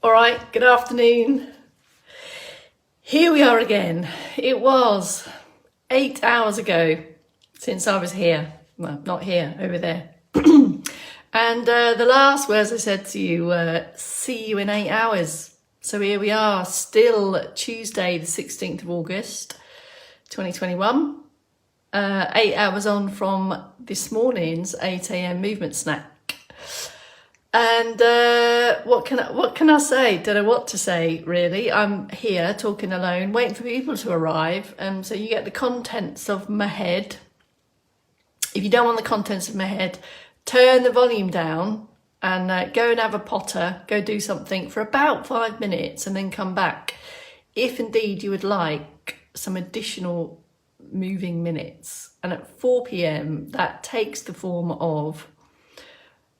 All right, good afternoon. Here we are again. It was 8 hours ago since I was here. Well, not here, over there. And the last words I said to you were, see you in 8 hours. So here we are, still Tuesday, the 16th of August, 2021. 8 hours on from this morning's 8 a.m. movement snack. And what can I say? Don't know what to say, really. I'm here talking alone, waiting for people to arrive. So you get the contents of my head. If you don't want the contents of my head, turn the volume down and go and have a potter, go do something for about 5 minutes and then come back. If indeed you would like some additional moving minutes. And at 4 p.m, that takes the form of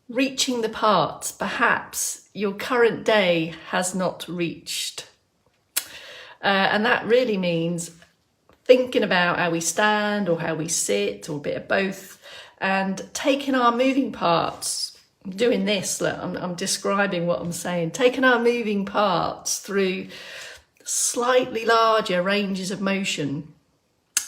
reaching the parts perhaps your current day has not reached. And that really means thinking about how we stand or how we sit or a bit of both, and taking our moving parts, doing this, look, I'm describing what I'm saying, taking our moving parts through slightly larger ranges of motion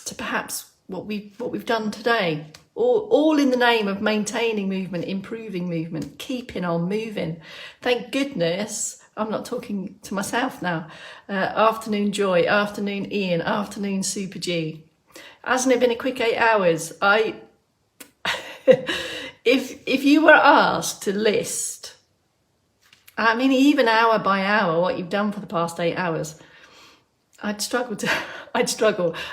to perhaps what we've done today. All in the name of maintaining movement, improving movement, keeping on moving. Thank goodness, I'm not talking to myself now. Afternoon Joy, afternoon Ian, afternoon Super G. Hasn't it been a quick 8 hours? If you were asked to list, I mean, even hour by hour, what you've done for the past 8 hours, I'd struggle.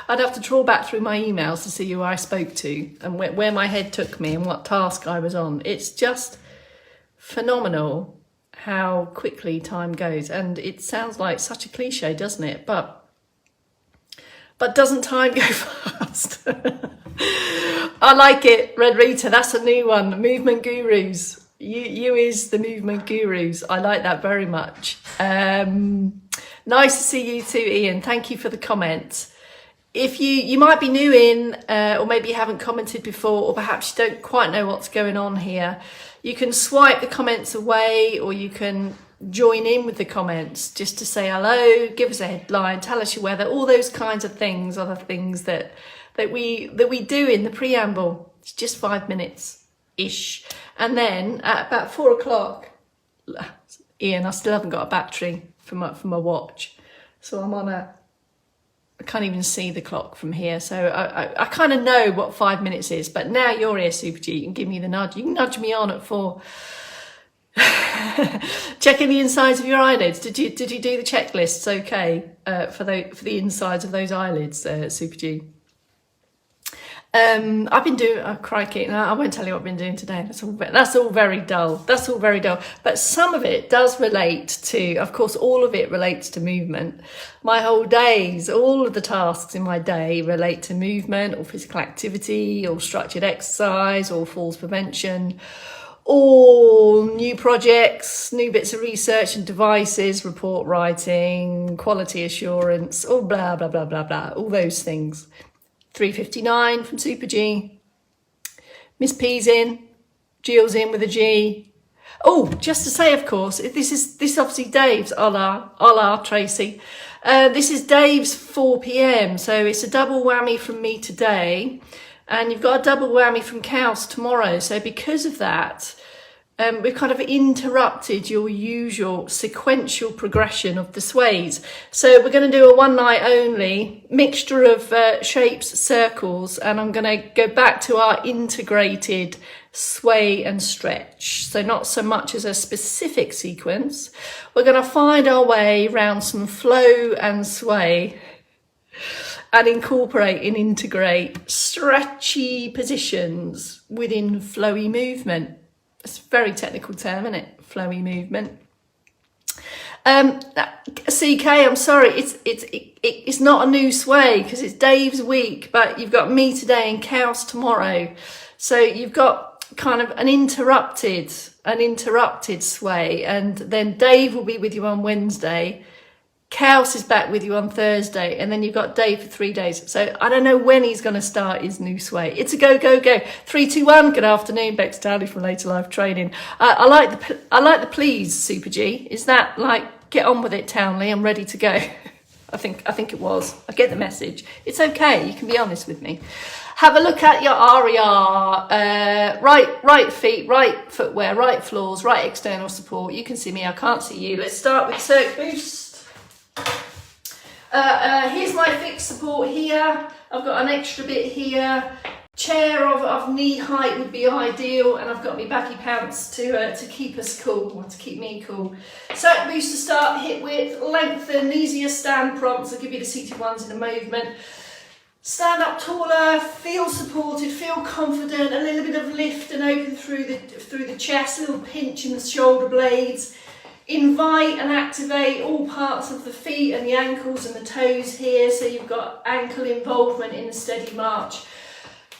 I'd have to trawl back through my emails to see who I spoke to and where my head took me and what task I was on. It's just phenomenal how quickly time goes. And it sounds like such a cliche, doesn't it? But doesn't time go fast? I like it, Red Rita. That's a new one. Movement Gurus. You is the Movement Gurus. I like that very much. Nice to see you too, Ian. Thank you for the comment. If you might be new in, or maybe you haven't commented before, or perhaps you don't quite know what's going on here, you can swipe the comments away, or you can join in with the comments just to say hello, give us a headline, tell us your weather. All those kinds of things are the things that we do in the preamble. It's just 5 minutes ish, and then at about 4 o'clock, Ian, I still haven't got a battery for my watch, so I can't even see the clock from here, so I kind of know what 5 minutes is. But now you're here, Super G, you can give me the nudge. You can nudge me on at 4. Checking the insides of your eyelids. Did you do the checklists okay for the insides of those eyelids, Super G? I've been doing, crikey, I won't tell you what I've been doing today. That's all very dull. That's all very dull. But some of it does relate to, of course, all of it relates to movement. My whole days, all of the tasks in my day relate to movement or physical activity or structured exercise or falls prevention, all new projects, new bits of research and devices, report writing, quality assurance, all blah, blah, blah, blah, blah, all those things. 3:59 from Super G. Miss P's in. Jill's in with a G. Oh, just to say, of course, this is obviously Dave's, a la Tracy. This is Dave's 4 p.m, so it's a double whammy from me today, and you've got a double whammy from Kaus tomorrow. So because of that, we've kind of interrupted your usual sequential progression of the sways. So we're going to do a one night only mixture of shapes, circles, and I'm going to go back to our integrated sway and stretch. So not so much as a specific sequence. We're going to find our way around some flow and sway and incorporate and integrate stretchy positions within flowy movement. It's a very technical term, isn't it? Flowy movement. CK, I'm sorry, it's not a new sway because it's Dave's week, but you've got me today and Chaos tomorrow. So you've got kind of an interrupted sway, and then Dave will be with you on Wednesday, Kaos is back with you on Thursday, and then you've got Dave for 3 days. So I don't know when he's going to start his new sway. It's a go, go, go. 3, 2, 1. Good afternoon, Bex Tally from Later Life Training. I like the please, Super G. Is that like get on with it, Townley? I'm ready to go. I think it was. I get the message. It's okay. You can be honest with me. Have a look at your RER. Right feet, right footwear, right floors, right external support. You can see me. I can't see you. Let's start with Circ Boost. Here's my fixed support here. I've got an extra bit here. Chair of knee height would be ideal, and I've got my baggy pants to keep us cool, or to keep me cool. Circ Boost to start, hip width, lengthen. These are your stand prompts. I'll give you the seated ones in a movement. Stand up taller, feel supported, feel confident, a little bit of lift and open through the chest, a little pinch in the shoulder blades. Invite and activate all parts of the feet and the ankles and the toes here, so you've got ankle involvement in the steady march.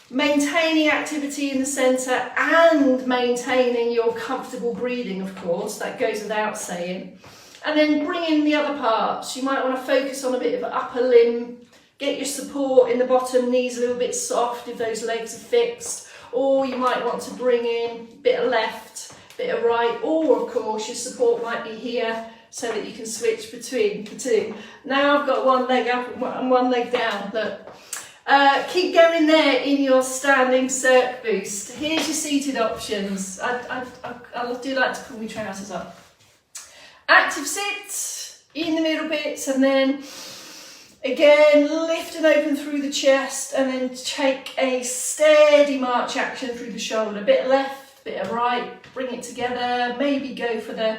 Maintaining activity in the centre and maintaining your comfortable breathing, of course, that goes without saying. And then bring in the other parts. You might want to focus on a bit of upper limb, get your support in the bottom, knees a little bit soft if those legs are fixed, or you might want to bring in a bit of left, bit of right, or of course your support might be here so that you can switch between the two. Now I've got one leg up and one leg down. Look. Keep going there in your standing Circ Boost. Here's your seated options. I do like to pull my trousers up. Active sit in the middle bits, and then again lift and open through the chest, and then take a steady march action through the shoulder. Bit left, bit of right, bring it together. Maybe go for the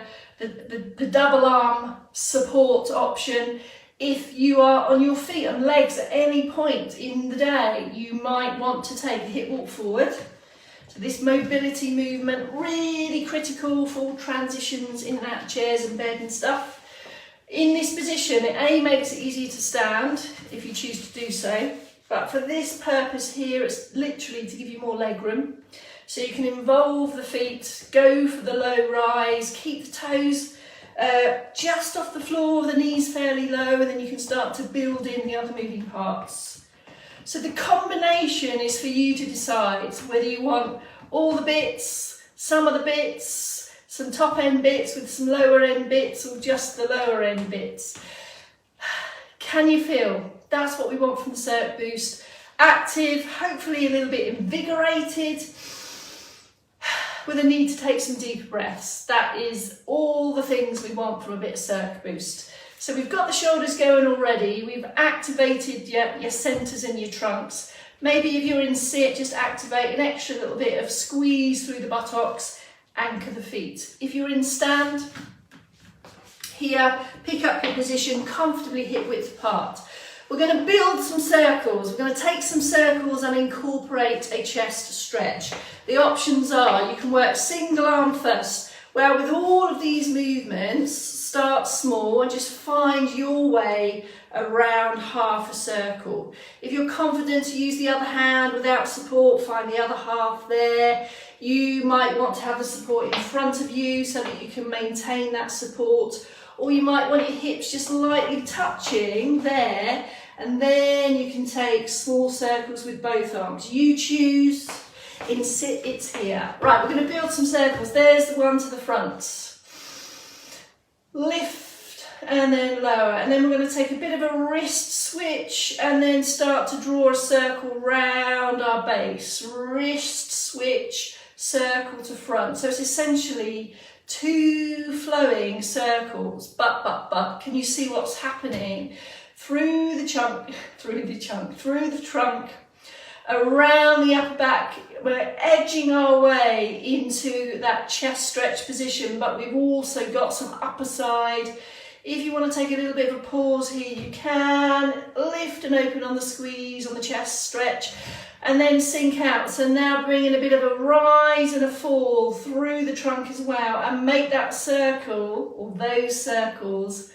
double arm support option. If you are on your feet and legs at any point in the day, you might want to take a hip walk forward. So this mobility movement, really critical for transitions in and out of chairs and bed and stuff. In this position, it makes it easier to stand if you choose to do so. But for this purpose here, it's literally to give you more leg room. So you can involve the feet, go for the low rise, keep the toes just off the floor, the knees fairly low, and then you can start to build in the other moving parts. So the combination is for you to decide whether you want all the bits, some of the bits, some top end bits with some lower end bits, or just the lower end bits. Can you feel? That's what we want from the Circ Boost. Active, hopefully a little bit invigorated, with a need to take some deeper breaths. That is all the things we want from a bit of Circ Boost. So we've got the shoulders going already. We've activated your centres and your trunks. Maybe if you're in sit, just activate an extra little bit of squeeze through the buttocks, anchor the feet. If you're in stand, here, pick up your position, comfortably hip width apart. We're going to build some circles. We're going to take some circles and incorporate a chest stretch. The options are, you can work single arm first, where with all of these movements, start small and just find your way around half a circle. If you're confident to use the other hand without support, find the other half there. You might want to have the support in front of you so that you can maintain that support. Or you might want your hips just lightly touching there, and then you can take small circles with both arms. You choose. In sit, it's here. Right, we're going to build some circles. There's the one to the front. Lift and then lower. And then we're going to take a bit of a wrist switch and then start to draw a circle round our base. Wrist switch, circle to front. So it's essentially 2 flowing circles, but. Can you see what's happening? Through the trunk, around the upper back. We're edging our way into that chest stretch position, but we've also got some upper side. If you want to take a little bit of a pause here, you can. Lift and open on the squeeze, on the chest stretch, and then sink out. So now bring in a bit of a rise and a fall through the trunk as well, and make that circle, or those circles,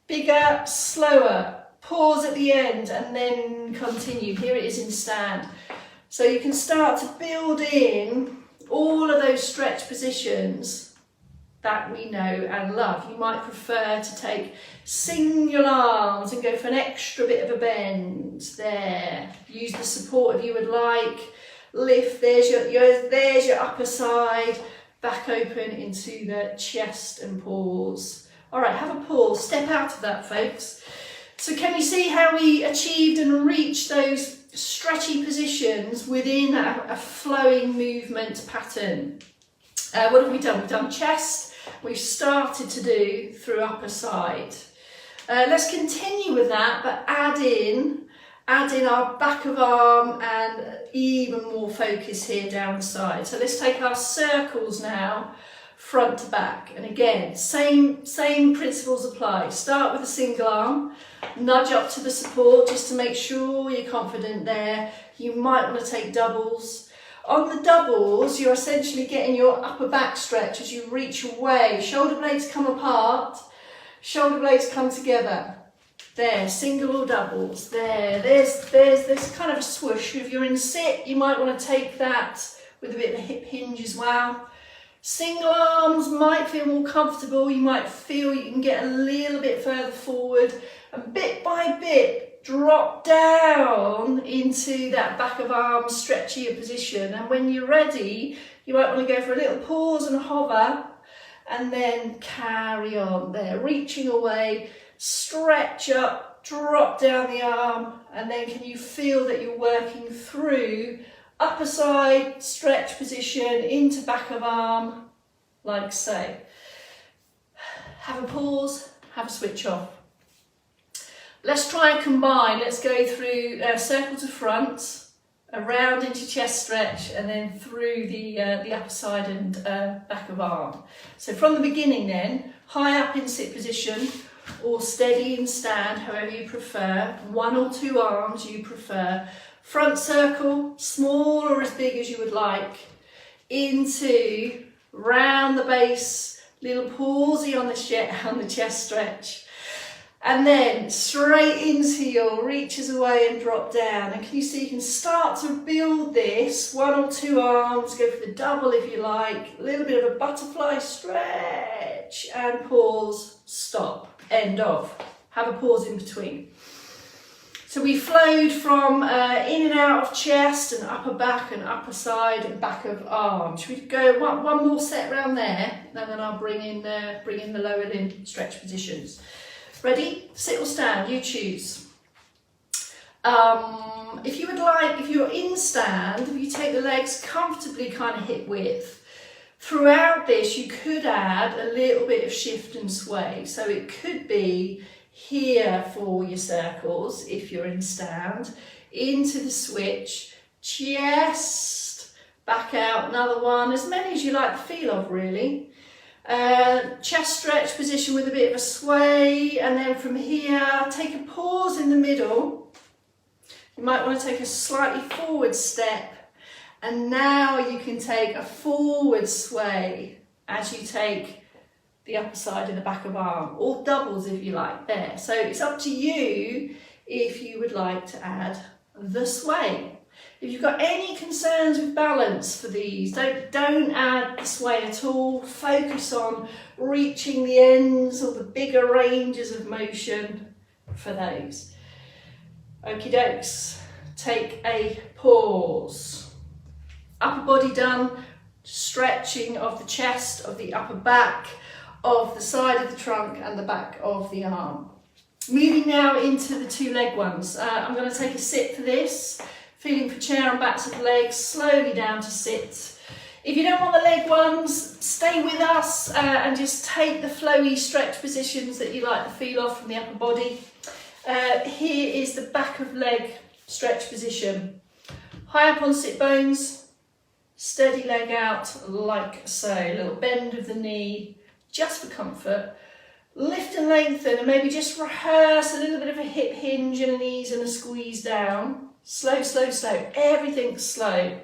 bigger, slower. Pause at the end and then continue. Here it is in stand. So you can start to build in all of those stretch positions that we know and love. You might prefer to take single arms and go for an extra bit of a bend. There. Use the support if you would like. Lift. There's your upper side. Back open into the chest and pause. All right, have a pause. Step out of that, folks. So can you see how we achieved and reached those stretchy positions within a flowing movement pattern? What have we done? We've done chest. We've started to do through upper side. Let's continue with that, but add in our back of arm and even more focus here down the side. So let's take our circles now, front to back. And again, same principles apply. Start with a single arm, nudge up to the support just to make sure you're confident there. You might want to take doubles. On the doubles, you're essentially getting your upper back stretch as you reach away. Shoulder blades come apart, shoulder blades come together. There, single or doubles. There's kind of a swoosh. If you're in sit, you might want to take that with a bit of a hip hinge as well. Single arms might feel more comfortable. You might feel you can get a little bit further forward, and bit by bit drop down into that back of arm stretchier position. And when you're ready, you might want to go for a little pause and hover, and then carry on there, reaching away. Stretch up, drop down the arm, and then can you feel that you're working through upper side stretch position into back of arm, like so. Have a pause, have a switch off. Let's try and combine. Let's go through circle to front, around into chest stretch, and then through the upper side and back of arm. So from the beginning then, high up in sit position, or steady in stand, however you prefer. One or two arms you prefer. Front circle, small or as big as you would like. Into, round the base, little pausey on the chest stretch. And then straight into your reaches away and drop down. And can you see you can start to build this, one or two arms, go for the double if you like, a little bit of a butterfly stretch, and pause, stop. End of. Have a pause in between. So we flowed from in and out of chest and upper back and upper side and back of arm. Should we go one more set round there, and then I'll bring in the lower limb stretch positions. Ready? Sit or stand, you choose. If you would like, if you're in stand, if you take the legs comfortably kind of hip width. Throughout this, you could add a little bit of shift and sway. So it could be here for your circles, if you're in stand, into the switch, chest, back out, another one, as many as you like the feel of really. Chest stretch position with a bit of a sway, and then from here, take a pause in the middle. You might want to take a slightly forward step. And now you can take a forward sway as you take the upper side and the back of arm, or doubles if you like there. So it's up to you if you would like to add the sway. If you've got any concerns with balance for these, don't add the sway at all. Focus on reaching the ends or the bigger ranges of motion for those. Okie dokes. Take a pause. Upper body done, stretching of the chest, of the upper back, of the side of the trunk and the back of the arm. Moving now into the two leg ones. I'm going to take a sit for this, feeling for chair and backs of the legs, slowly down to sit. If you don't want the leg ones, stay with us and just take the flowy stretch positions that you like the feel of from the upper body. Here is the back of leg stretch position. High up on sit bones. Steady leg out like so, a little bend of the knee, just for comfort. Lift and lengthen, and maybe just rehearse a little bit of a hip hinge and an ease and a squeeze down. Slow, slow, slow, everything's slow.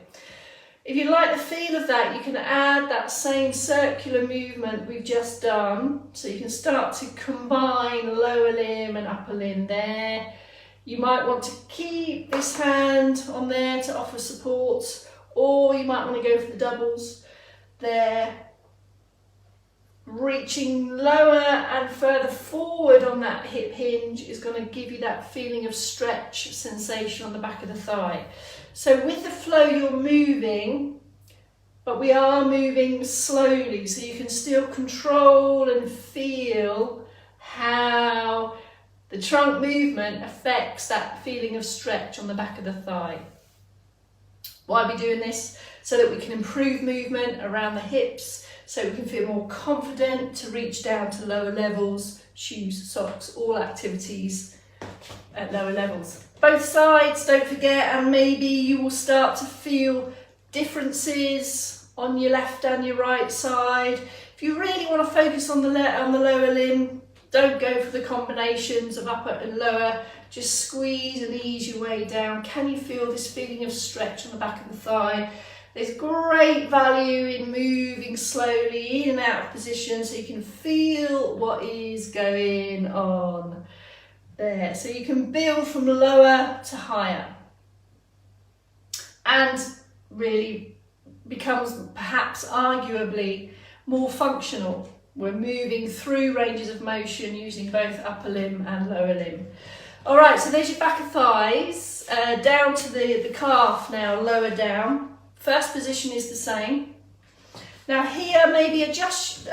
If you like the feel of that, you can add that same circular movement we've just done. So you can start to combine lower limb and upper limb there. You might want to keep this hand on there to offer support, or you might want to go for the doubles there. reaching lower and further forward on that hip hinge is going to give you that feeling of stretch sensation on the back of the thigh. So with the flow you're moving, but we are moving slowly, so you can still control and feel how the trunk movement affects that feeling of stretch on the back of the thigh. Why are we doing this? So that we can improve movement around the hips, so we can feel more confident to reach down to lower levels, shoes, socks, all activities at lower levels. Both sides, don't forget, and maybe you will start to feel differences on your left and your right side. If you really want to focus on the lower limb, don't go for the combinations of upper and lower. Just squeeze and ease your way down. Can you feel this feeling of stretch on the back of the thigh? There's great value in moving slowly in and out of position so you can feel what is going on there. So you can build from lower to higher and really becomes perhaps arguably more functional. We're moving through ranges of motion using both upper limb and lower limb. All right, so there's your back of thighs, down to the calf now, lower down. First position is the same. Now here, maybe adjust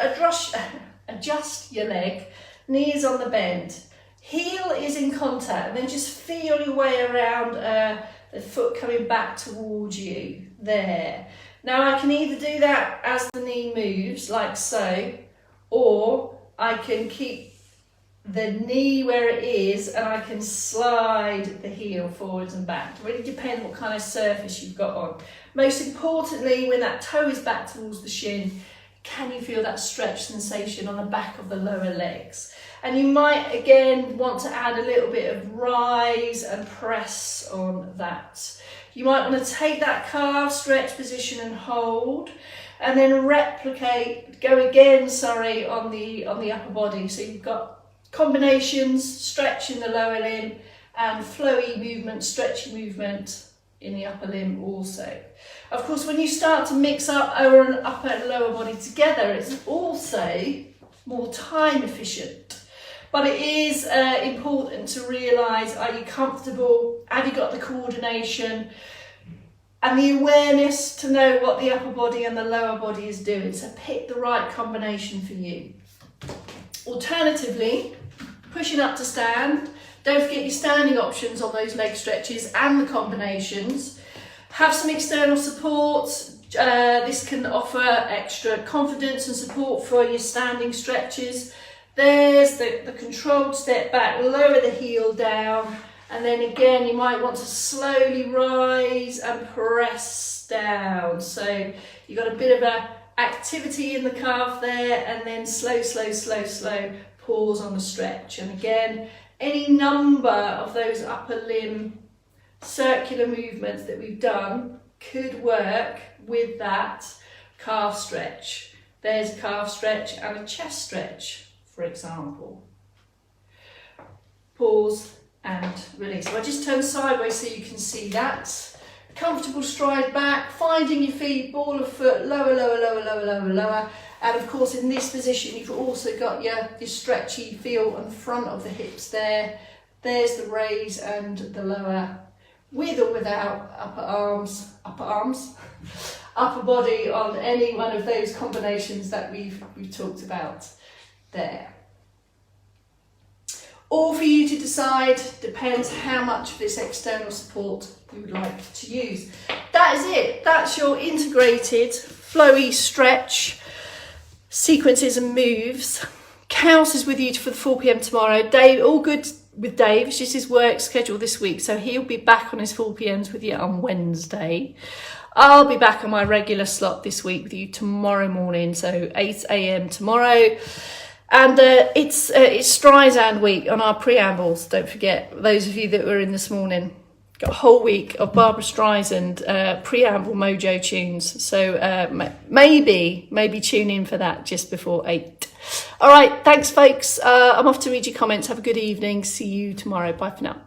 your leg, knees on the bend. Heel is in contact, and then just feel your way around the foot coming back towards you, there. Now I can either do that as the knee moves, like so, or I can keep the knee where it is and I can slide the heel forwards and back. It really depends what kind of surface you've got on. Most importantly, when that toe is back towards the shin, can you feel that stretch sensation on the back of the lower legs? And you might again want to add a little bit of rise and press on that. You might want to take that calf stretch position and hold, and then go again on the upper body. So you've got combinations, stretch in the lower limb and flowy movement, stretchy movement in the upper limb also. Of course, when you start to mix up our upper and lower body together, it's also more time efficient. But it is important to realise, are you comfortable? Have you got the coordination and the awareness to know what the upper body and the lower body is doing? So pick the right combination for you. Alternatively, pushing up to stand. Don't forget your standing options on those leg stretches and the combinations. Have some external support. This can offer extra confidence and support for your standing stretches. There's the controlled step back, lower the heel down, and then again you might want to slowly rise and press down. So you've got a bit of a activity in the calf there, and then slow pause on the stretch. And again, any number of those upper limb circular movements that we've done could work with that calf stretch. There's a calf stretch and a chest stretch, for example. Pause and release. So I just turn sideways so you can see that. Comfortable stride back, finding your feet, ball of foot, lower. And of course in this position you've also got your stretchy feel on the front of the hips there. There's the raise and the lower, with or without upper body on any one of those combinations that we've talked about there. All for you to decide, depends how much of this external support you would like to use. That is it. That's your integrated, flowy stretch sequences and moves. Chaos is with you for the 4 p.m. tomorrow. Dave, all good with Dave. It's just his work schedule this week, so he'll be back on his 4 p.m s with you on Wednesday. I'll be back on my regular slot this week with you tomorrow morning, so 8 a.m. tomorrow. And it's Streisand week on our preambles. Don't forget, those of you that were in this morning, got a whole week of Barbara Streisand preamble mojo tunes. So maybe tune in for that just before 8. All right, thanks folks. I'm off to read your comments. Have a good evening. See you tomorrow. Bye for now.